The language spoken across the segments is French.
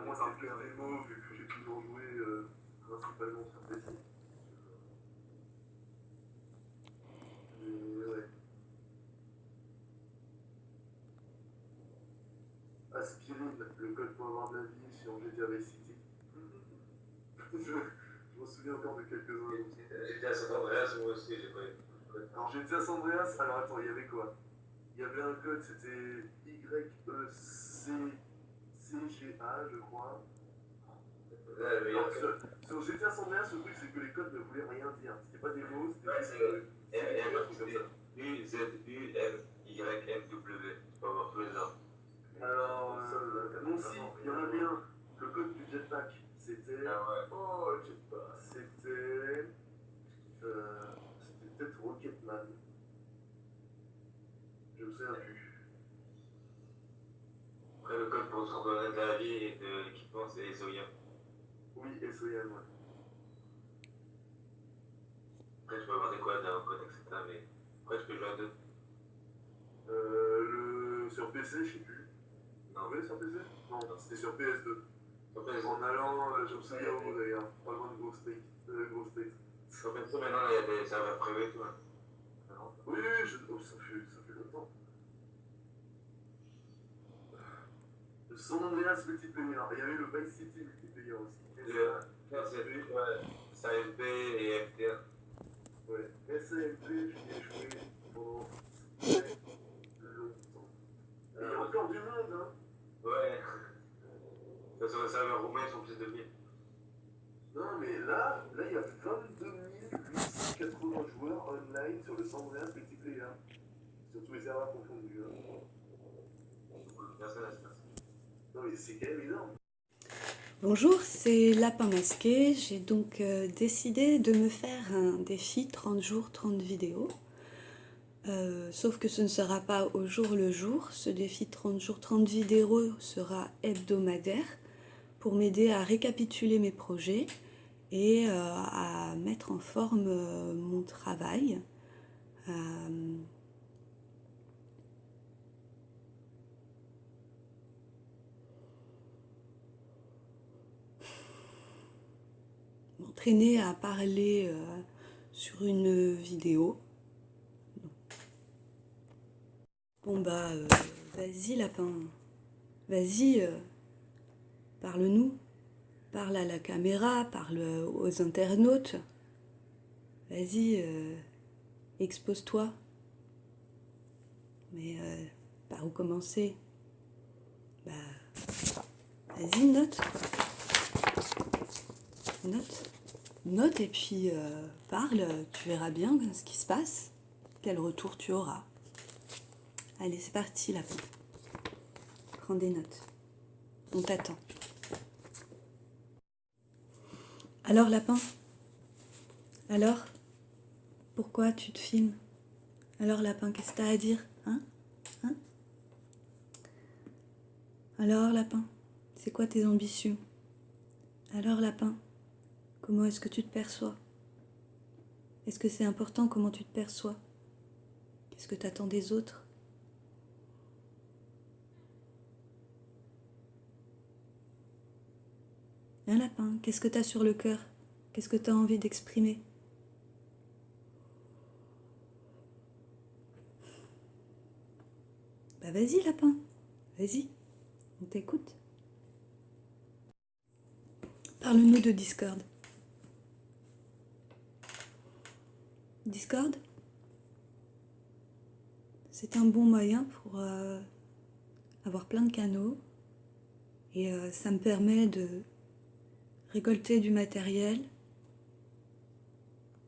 moi c'était que un démo, vu que j'ai toujours joué principalement sur PC. Mais ouais. Aspirine, le code pour avoir de la vie sur GTA Vice City. Je m'en souviens encore de quelques-uns. GTA San Andreas, moi aussi, j'ai pas eu. Alors GTA San Andreas, alors attends, il y avait quoi? Il y avait un code, c'était YECCGA, je crois. Ouais, le meilleur code. Sur GTA San Andreas, le truc c'est que les codes ne voulaient rien dire. C'était pas des mots, c'était Ouais, juste c'est des trucs comme ça. UZUMYMW. Tu peux avoir tous les ordres. Alors, non, si, il y en avait un. Le code du jetpack, c'était. Ah ouais. Oh, jetpack. C'était peut-être Rocketman. Je me souviens plus. Après, le code pour se redonner de la vie et de l'équipement, c'est SOIM. Oui, SOYAN, ouais. Après, je peux avoir des codes en code, etc. Mais après, je peux jouer à deux. Sur PC, je sais plus. Non. Oui, sur PC? Non, c'était sur PS2. Après, En allant, je me souviens où d'ailleurs, pas loin de Ghost State. sur PC, maintenant, il y a des serveurs privés et tout. Hein. Oui, oh, ça fait longtemps. San Andreas multiplayer. Il y avait le Vice City multiplayer aussi. SAFB et FTA. Ouais, SAFB, j'y ai joué pendant très longtemps. Et il y a encore du monde, hein. Ouais. Sur les serveurs roumains, ils sont plus de 1000. Non, mais là, il y a 22 880 joueurs online sur le San Andreas multiplayer. Sur tous les serveurs confondus. Hein. Non, mais c'est quand même énorme. Bonjour, c'est Lapin Masqué. J'ai donc décidé de me faire un défi 30 jours, 30 vidéos. Sauf que ce ne sera pas au jour le jour. Ce défi 30 jours, 30 vidéos sera hebdomadaire pour m'aider à récapituler mes projets et à mettre en forme mon travail. M'entraîner à parler sur une vidéo. Bon bah, vas-y Lapin, vas-y, parle-nous, parle à la caméra, parle aux internautes, vas-y, expose-toi. Mais par où commencer? Bah, vas-y, note. Note et puis parle, tu verras bien ce qui se passe, quel retour tu auras. Allez, c'est parti, Lapin. Prends des notes. On t'attend. Alors, Lapin? Alors? Pourquoi tu te filmes? Alors, Lapin, qu'est-ce que t'as à dire? Hein? Alors, Lapin? C'est quoi tes ambitions? Alors, Lapin? Comment est-ce que tu te perçois? Est-ce que c'est important comment tu te perçois? Qu'est-ce que t'attends des autres? Un lapin, qu'est-ce que t'as sur le cœur? Qu'est-ce que t'as envie d'exprimer? Bah vas-y lapin, vas-y, on t'écoute. Parle-nous de Discord. Discord, c'est un bon moyen pour avoir plein de canaux et ça me permet de récolter du matériel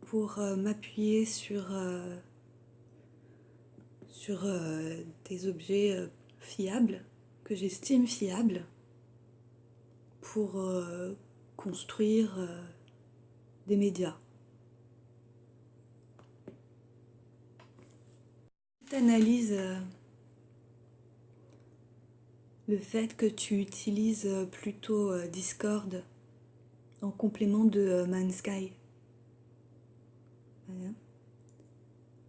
pour m'appuyer sur des objets fiables, que j'estime fiables, pour construire des médias. Tu analyses le fait que tu utilises plutôt Discord en complément de Mansky. Voilà.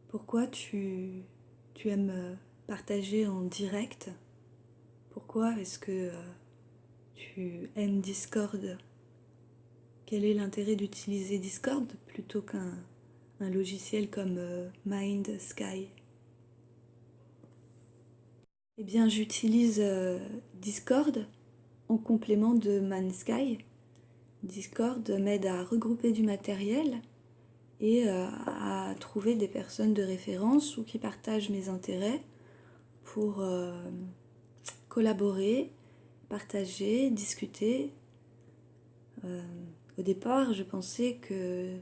Pourquoi tu aimes partager en direct? Pourquoi est-ce que tu tu aimes Discord, quel est l'intérêt d'utiliser Discord plutôt qu'un logiciel comme Mindsky? Eh bien, j'utilise Discord en complément de Mindsky. Discord m'aide à regrouper du matériel et à trouver des personnes de référence ou qui partagent mes intérêts pour collaborer, partager, discuter. Au départ, je pensais que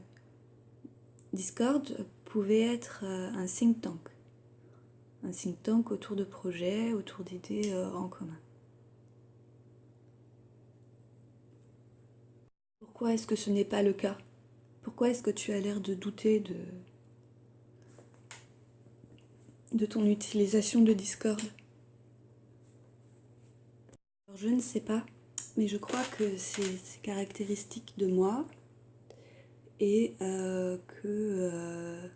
Discord pouvait être un think tank. Un think tank autour de projets, autour d'idées en commun. Pourquoi est-ce que ce n'est pas le cas? Pourquoi est-ce que tu as l'air de douter de ton utilisation de Discord? Alors, je ne sais pas, mais je crois que c'est caractéristique de moi et que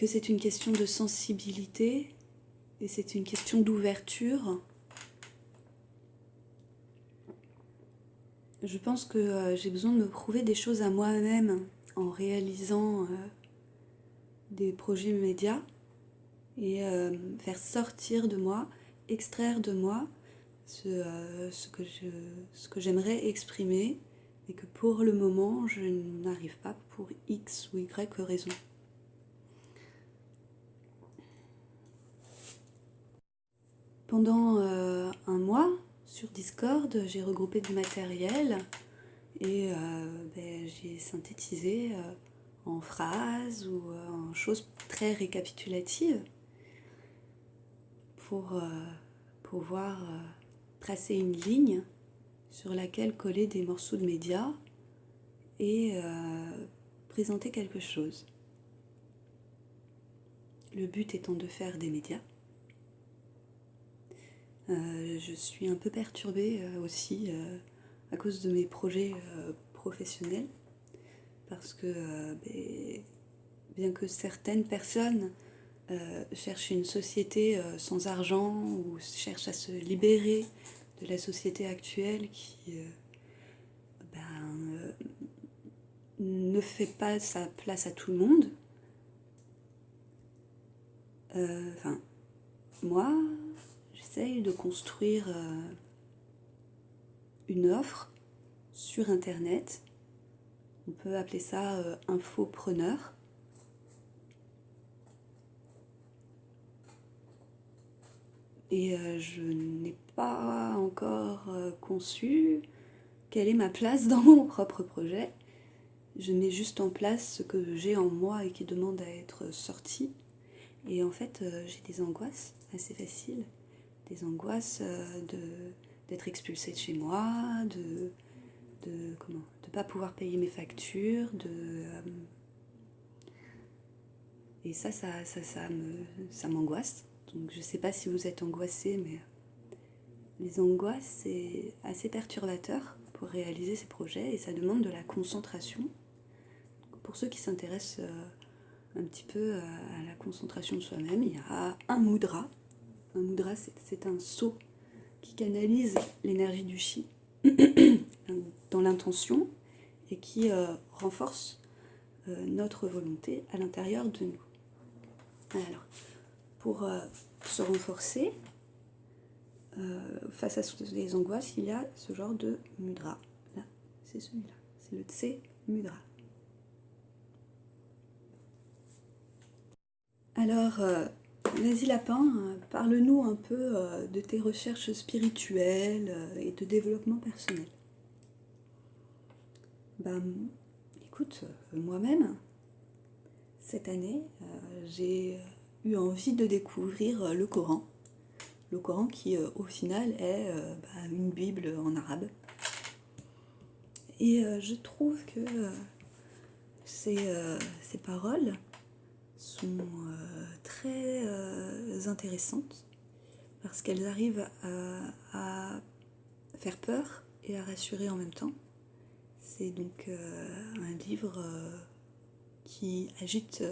c'est une question de sensibilité et c'est une question d'ouverture. Je pense que j'ai besoin de me prouver des choses à moi-même en réalisant des projets médias et faire sortir de moi, extraire de moi ce que j'aimerais exprimer et que pour le moment je n'arrive pas pour X ou Y raison. Pendant un mois, sur Discord, j'ai regroupé du matériel et j'ai synthétisé en phrases ou en choses très récapitulatives pour pouvoir tracer une ligne sur laquelle coller des morceaux de médias et présenter quelque chose. Le but étant de faire des médias. Je suis un peu perturbée aussi à cause de mes projets professionnels parce que bien que certaines personnes cherchent une société sans argent ou cherchent à se libérer de la société actuelle qui ne fait pas sa place à tout le monde, moi j'essaye de construire une offre sur internet. On peut appeler ça infopreneur. Et je n'ai pas encore conçu quelle est ma place dans mon propre projet. Je mets juste en place ce que j'ai en moi et qui demande à être sorti. Et en fait, j'ai des angoisses assez faciles. Des angoisses d'être expulsée de chez moi, de pas pouvoir payer mes factures, et ça m'angoisse. Donc je sais pas si vous êtes angoissés, mais les angoisses c'est assez perturbateur pour réaliser ces projets et ça demande de la concentration. Pour ceux qui s'intéressent un petit peu à la concentration de soi-même, il y a un mudra. Un mudra, c'est un sceau qui canalise l'énergie du chi dans l'intention et qui renforce notre volonté à l'intérieur de nous. Alors, pour se renforcer face à toutes les angoisses, il y a ce genre de mudra. Là, c'est celui-là, c'est le Tse Mudra. Alors, vas-y Lapin, parle-nous un peu de tes recherches spirituelles et de développement personnel. Écoute, moi-même, cette année, j'ai eu envie de découvrir le Coran. Le Coran qui, au final, est une Bible en arabe. Et je trouve que ces paroles sont très intéressantes parce qu'elles arrivent à faire peur et à rassurer en même temps. C'est donc un livre qui agite,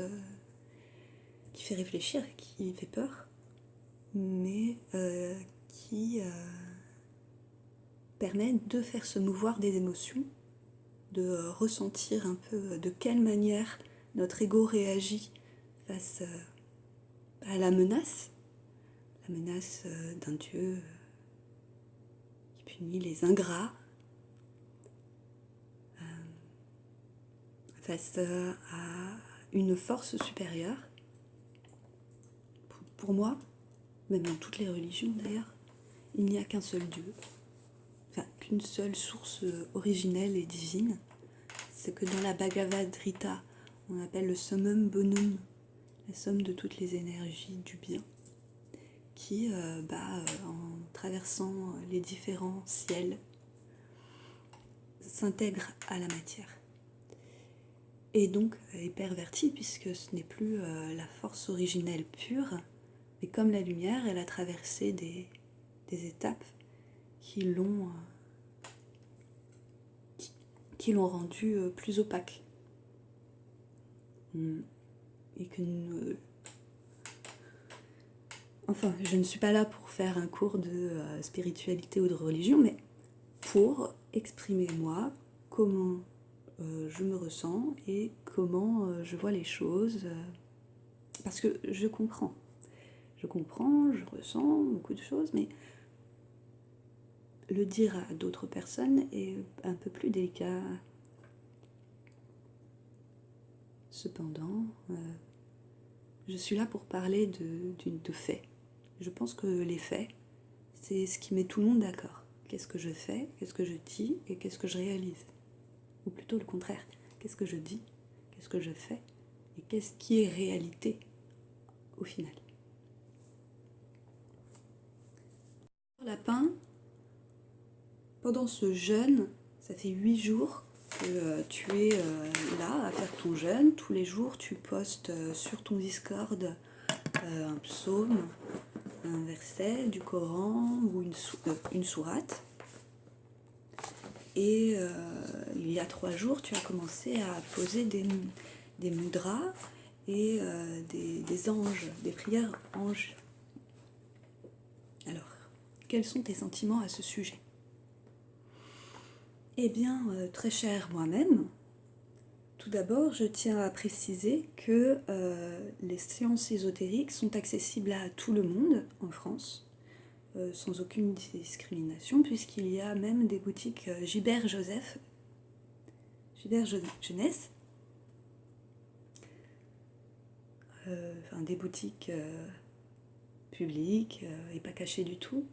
qui fait réfléchir, qui fait peur, mais qui permet de faire se mouvoir des émotions, de ressentir un peu de quelle manière notre ego réagit face à la menace d'un Dieu qui punit les ingrats, face à une force supérieure. Pour moi, même dans toutes les religions d'ailleurs, il n'y a qu'un seul Dieu, enfin qu'une seule source originelle et divine. C'est que dans la Bhagavad Gita, on appelle le summum bonum, la somme de toutes les énergies du bien, qui, en traversant les différents ciels, s'intègre à la matière. Et donc est pervertie, puisque ce n'est plus la force originelle pure, mais comme la lumière, elle a traversé des étapes qui l'ont rendue plus opaque. Et que enfin, je ne suis pas là pour faire un cours de spiritualité ou de religion, mais pour exprimer moi comment je me ressens et comment je vois les choses, parce que je comprends, je ressens beaucoup de choses, mais le dire à d'autres personnes est un peu plus délicat. Cependant, je suis là pour parler de faits. Je pense que les faits, c'est ce qui met tout le monde d'accord. Qu'est-ce que je fais, qu'est-ce que je dis et qu'est-ce que je réalise? Ou plutôt le contraire, qu'est-ce que je dis, qu'est-ce que je fais et qu'est-ce qui est réalité au final. Lapin, pendant ce jeûne, ça fait 8 jours que tu es là à faire ton jeûne. Tous les jours, tu postes sur ton Discord un psaume, un verset du Coran ou une sourate. Et il y a 3 jours, tu as commencé à poser des mudras et des anges, des prières anges. Alors, quels sont tes sentiments à ce sujet? Eh bien, très cher moi-même, tout d'abord, je tiens à préciser que les séances ésotériques sont accessibles à tout le monde en France, sans aucune discrimination, puisqu'il y a même des boutiques Gilbert Jeunesse, des boutiques publiques et pas cachées du tout,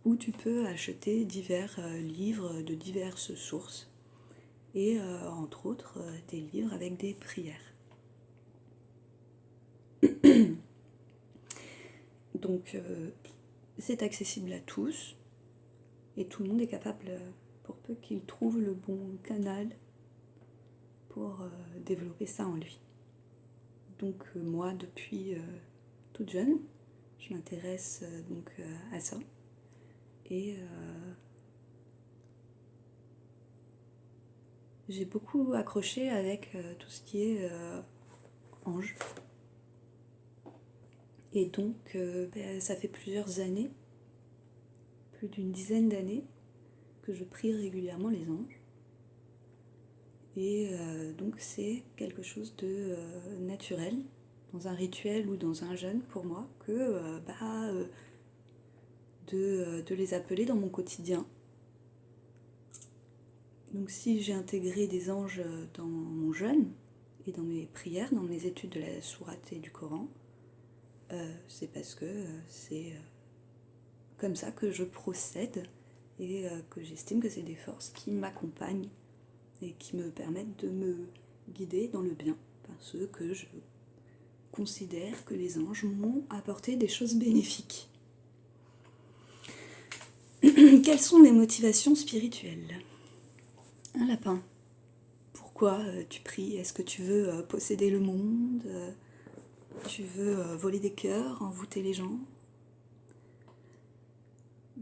où tu peux acheter divers livres de diverses sources, et entre autres des livres avec des prières. Donc c'est accessible à tous, et tout le monde est capable, pour peu qu'il trouve le bon canal, pour développer ça en lui. Donc moi, depuis toute jeune, je m'intéresse donc à ça, et j'ai beaucoup accroché avec tout ce qui est ange. Et donc ça fait plusieurs années, plus d'une dizaine d'années, que je prie régulièrement les anges. Et donc c'est quelque chose de naturel, dans un rituel ou dans un jeûne pour moi, que de les appeler dans mon quotidien. Donc si j'ai intégré des anges dans mon jeûne et dans mes prières, dans mes études de la sourate et du Coran, c'est parce que c'est comme ça que je procède et que j'estime que c'est des forces qui m'accompagnent et qui me permettent de me guider dans le bien, parce que je considère que les anges m'ont apporté des choses bénéfiques. Quelles sont mes motivations spirituelles? Un lapin. Pourquoi tu pries? Est-ce que tu veux posséder le monde? Tu veux voler des cœurs, envoûter les gens?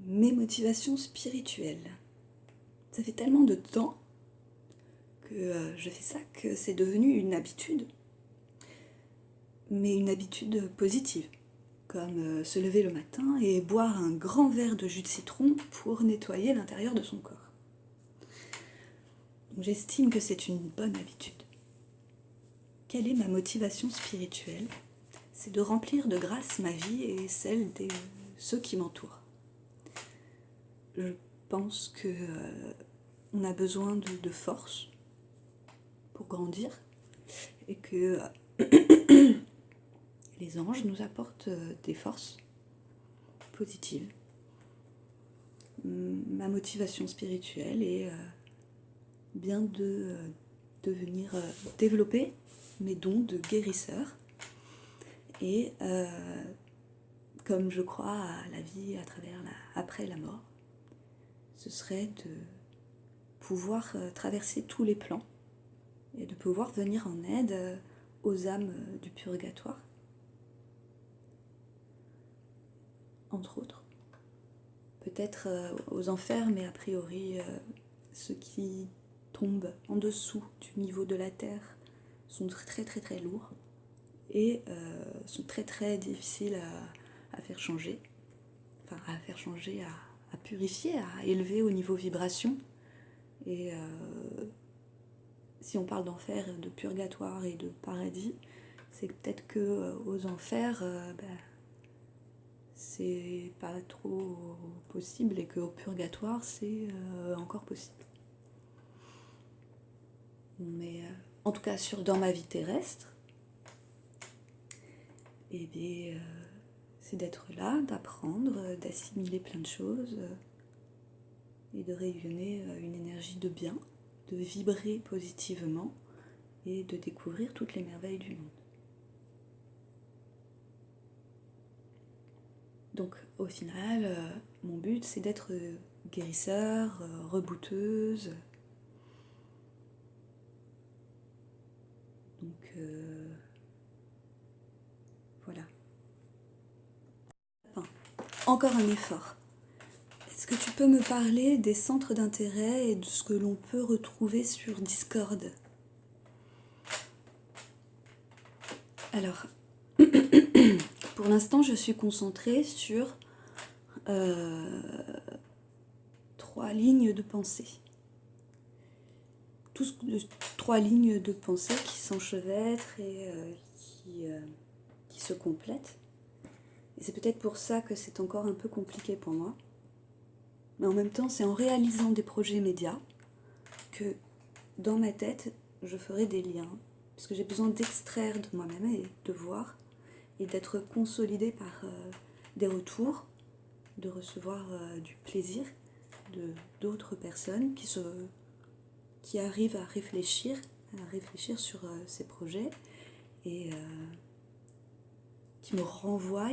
Mes motivations spirituelles. Ça fait tellement de temps que je fais ça que c'est devenu une habitude. Mais une habitude positive. comme se lever le matin et boire un grand verre de jus de citron pour nettoyer l'intérieur de son corps. J'estime que c'est une bonne habitude. Quelle est ma motivation spirituelle? C'est de remplir de grâce ma vie et celle de ceux qui m'entourent. Je pense que on a besoin de force pour grandir et que les anges nous apportent des forces positives. Ma motivation spirituelle est bien de venir développer mes dons de guérisseur et comme je crois à la vie après la mort, ce serait de pouvoir traverser tous les plans et de pouvoir venir en aide aux âmes du purgatoire, entre autres. Peut-être aux enfers, mais a priori ceux qui tombent en dessous du niveau de la terre sont très très très lourds et sont très très difficiles à faire changer, enfin à faire changer, à purifier, à élever au niveau vibration. Et si on parle d'enfer, de purgatoire et de paradis, c'est peut-être que aux enfers, c'est pas trop possible et qu'au purgatoire, c'est encore possible. Mais en tout cas, dans ma vie terrestre, eh bien, c'est d'être là, d'apprendre, d'assimiler plein de choses et de rayonner une énergie de bien, de vibrer positivement et de découvrir toutes les merveilles du monde. Donc au final, mon but c'est d'être guérisseur, rebooteuse. Donc voilà. Enfin, encore un effort. Est-ce que tu peux me parler des centres d'intérêt et de ce que l'on peut retrouver sur Discord? Alors, pour l'instant, je suis concentrée sur 3 lignes de pensée. 3 lignes de pensée qui s'enchevêtrent et qui se complètent. Et c'est peut-être pour ça que c'est encore un peu compliqué pour moi. Mais en même temps, c'est en réalisant des projets médias que dans ma tête, je ferai des liens. Parce que j'ai besoin d'extraire de moi-même et de voir et d'être consolidée par des retours, de recevoir du plaisir de d'autres personnes qui arrivent à réfléchir sur ces projets et qui me renvoient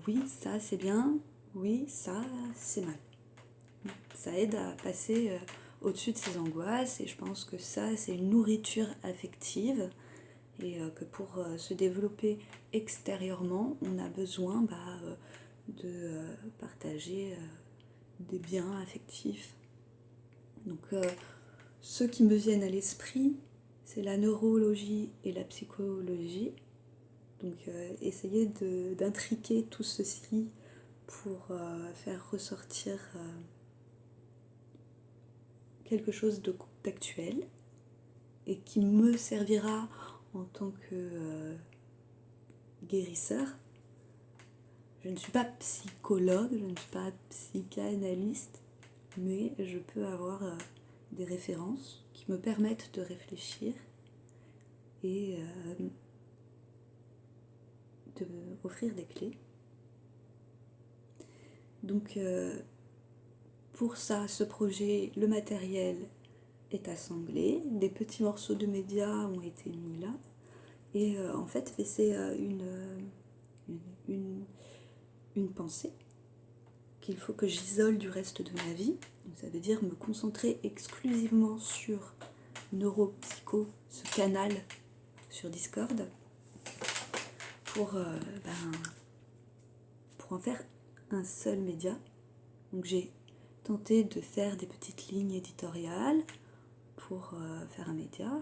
oui, ça c'est bien, oui, ça c'est mal. Ça aide à passer au-dessus de ces angoisses et je pense que ça c'est une nourriture affective et que pour se développer extérieurement, on a besoin de partager des biens affectifs. Donc ceux qui me viennent à l'esprit, c'est la neurologie et la psychologie. Donc essayer d'intriquer tout ceci pour faire ressortir quelque chose d'actuel et qui me servira en tant que guérisseur. Je ne suis pas psychologue, je ne suis pas psychanalyste, mais je peux avoir des références qui me permettent de réfléchir et de offrir des clés. Donc pour ça, ce projet, le matériel est assemblé, des petits morceaux de médias ont été mis là, et en fait c'est une pensée qu'il faut que j'isole du reste de ma vie. Donc ça veut dire me concentrer exclusivement sur neuropsycho, ce canal sur Discord, pour en faire un seul média. Donc j'ai tenté de faire des petites lignes éditoriales pour faire un média,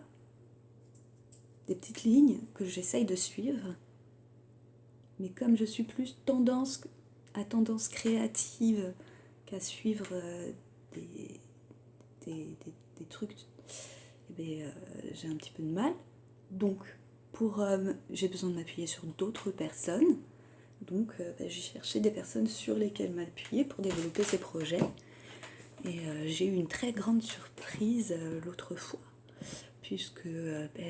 des petites lignes que j'essaye de suivre Mais comme je suis plus tendance créative qu'à suivre des, des trucs, eh bien, j'ai un petit peu de mal. Donc, j'ai besoin de m'appuyer sur d'autres personnes. Donc, j'ai cherché des personnes sur lesquelles m'appuyer pour développer ces projets. Et j'ai eu une très grande surprise l'autre fois, puisque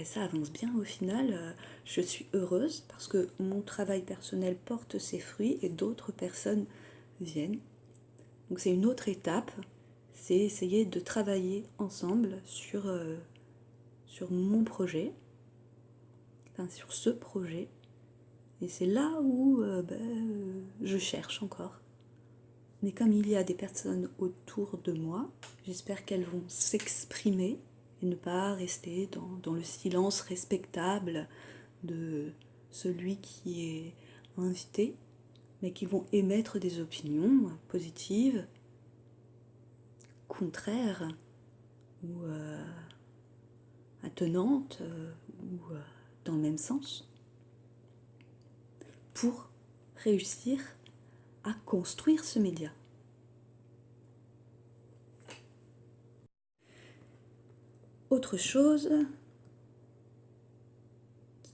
ça avance bien au final. Je suis heureuse parce que mon travail personnel porte ses fruits et d'autres personnes viennent. Donc c'est une autre étape, c'est essayer de travailler ensemble sur mon projet, enfin sur ce projet. Et c'est là où je cherche encore. Mais comme il y a des personnes autour de moi, j'espère qu'elles vont s'exprimer et ne pas rester dans le silence respectable de celui qui est invité, mais qui vont émettre des opinions positives, contraires ou attenantes ou dans le même sens, pour réussir à construire ce média. Autre chose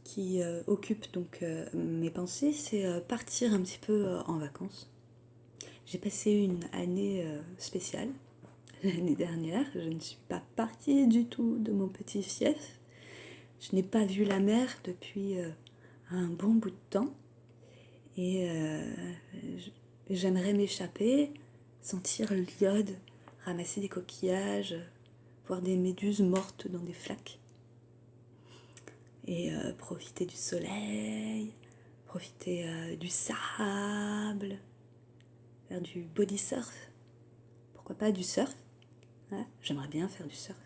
qui occupe donc mes pensées, c'est partir un petit peu en vacances. J'ai passé une année spéciale l'année dernière. Je ne suis pas partie du tout de mon petit fief. Je n'ai pas vu la mer depuis un bon bout de temps. Et j'aimerais m'échapper, sentir l'iode, ramasser des coquillages, voir des méduses mortes dans des flaques. Et profiter du soleil, profiter du sable, faire du body surf. Pourquoi pas du surf? Ouais, j'aimerais bien faire du surf.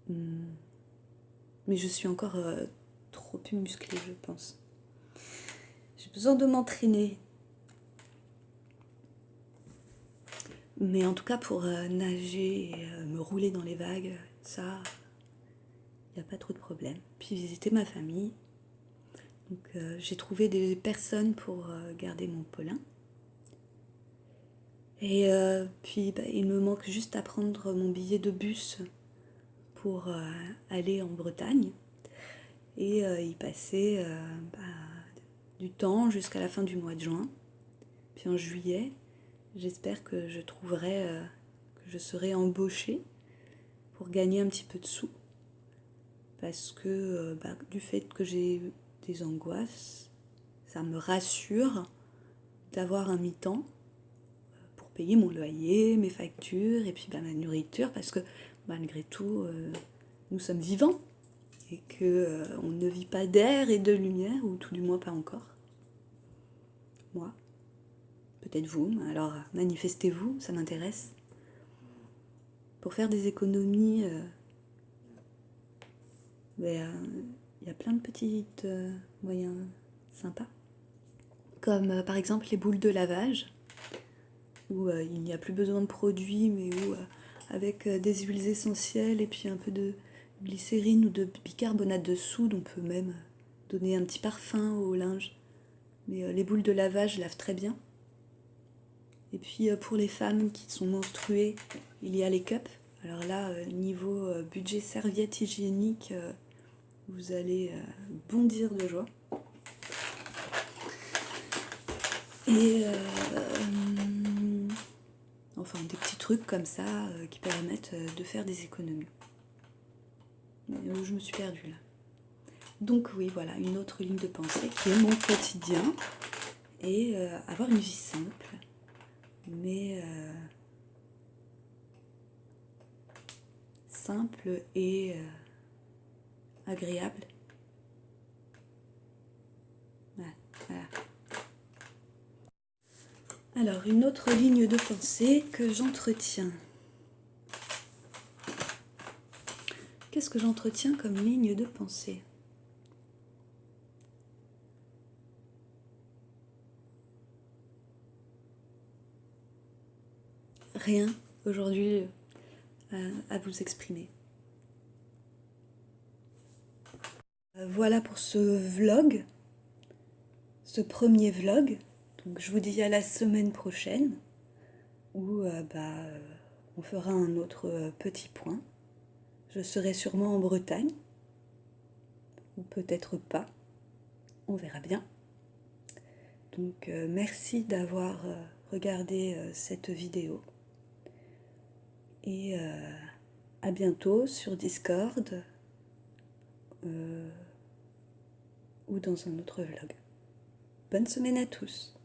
Mais je suis encore trop peu musclée, je pense. J'ai besoin de m'entraîner. Mais en tout cas, pour nager et me rouler dans les vagues, ça, il n'y a pas trop de problème. Puis visiter ma famille. Donc j'ai trouvé des personnes pour garder mon Paulin. Et puis il me manque juste à prendre mon billet de bus pour aller en Bretagne et y passer du temps jusqu'à la fin du mois de juin. Puis en juillet, j'espère que je trouverai, que je serai embauchée pour gagner un petit peu de sous. Parce que du fait que j'ai des angoisses, ça me rassure d'avoir un mi-temps pour payer mon loyer, mes factures et puis ma nourriture, parce que malgré tout, nous sommes vivants et qu'on ne vit pas d'air et de lumière, ou tout du moins pas encore. Moi, peut-être vous, alors manifestez-vous, ça m'intéresse. Pour faire des économies, il y a plein de petits moyens sympas. Comme par exemple les boules de lavage, où il n'y a plus besoin de produits, mais où avec des huiles essentielles et puis un peu de glycérine ou de bicarbonate de soude, on peut même donner un petit parfum au linge. Mais les boules de lavage lavent très bien. Et puis pour les femmes qui sont menstruées, il y a les cups. Alors là, niveau budget serviette hygiénique, vous allez bondir de joie. Et enfin des petits trucs comme ça qui permettent de faire des économies. Mais je me suis perdue là. Donc oui, voilà, une autre ligne de pensée qui est mon quotidien et avoir une vie simple, mais simple et agréable. Ouais, voilà. Alors, une autre ligne de pensée que j'entretiens. Qu'est-ce que j'entretiens comme ligne de pensée ? Rien aujourd'hui à vous exprimer. Voilà pour ce vlog. ce premier vlog. Donc je vous dis à la semaine prochaine où on fera un autre petit point. Je serai sûrement en Bretagne, ou peut-être pas, on verra bien. Donc merci d'avoir regardé cette vidéo et à bientôt sur Discord ou dans un autre vlog. Bonne semaine à tous.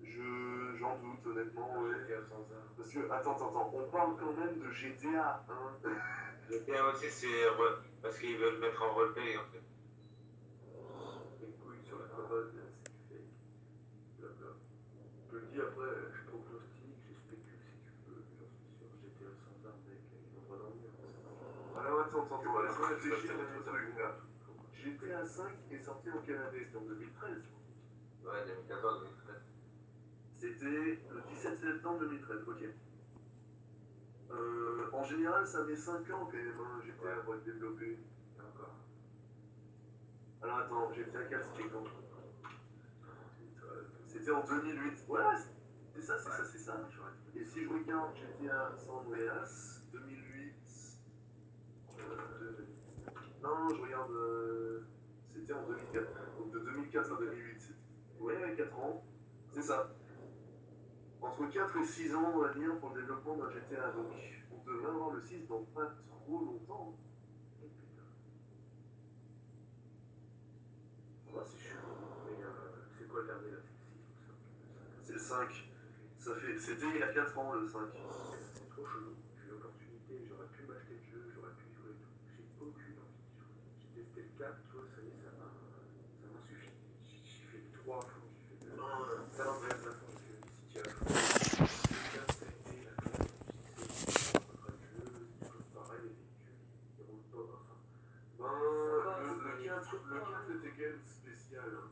J'en doute honnêtement, ouais. Parce que, attends, on parle quand même de GTA 1. GTA aussi, c'est parce qu'ils veulent mettre en roleplay en fait. Les couilles sur la commode, c'est du fake. Blabla. Je le dis après, je prognostique, je spécule si tu veux. J'en suis sûr, GTA sans armes, mec, ils vont pas dormir. Alors attends, laisse-moi réfléchir à mon truc là. GTA 5 est sorti au Canada, c'était en 2013. Ouais, 2014-2013. C'était le 17 septembre 2013, ok. En général, ça met 5 ans quand même, hein, GTA pour être développé. Et encore. Alors attends, GTA 4 c'était quand? C'était en 2008. Ouais, c'est ça. Et si je regarde GTA San Andreas, 2008. Non, je regarde. C'était en 2004. Donc de 2004 à 2008. Ouais, 4 ans. C'est ça. Entre 4 et 6 ans, on va dire, pour le développement d'un GTA. Donc, on devrait avoir le 6 dans pas trop longtemps. Oh, c'est chaud. Mais c'est quoi le dernier là? C'est le 5. C'était il y a 4 ans le 5. C'est trop chelou. J'ai eu l'opportunité, j'aurais pu m'acheter le jeu, j'aurais pu jouer et tout. J'ai aucune envie de jouer. J'ai testé le 4, tu vois, ça y est, ça m'a suffi. J'ai fait le 3 à fond, j'ai fait le San Andreas à fond, j'ai fait le City à fond. Le 4, ça a été la classe. C'est pas le jeu, c'est toujours pareil, les véhicules, ils roulent pas, enfin. Le 4 était quand même spécial. Hein.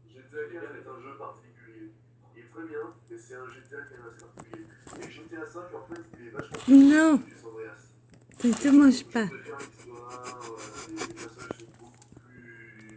GTA 4 est un jeu particulier. Il est très bien, mais c'est un GTA qui est assez particulier. Et GTA 5, en fait, il est vachement Non, plus San Andreas. tu te manges pas.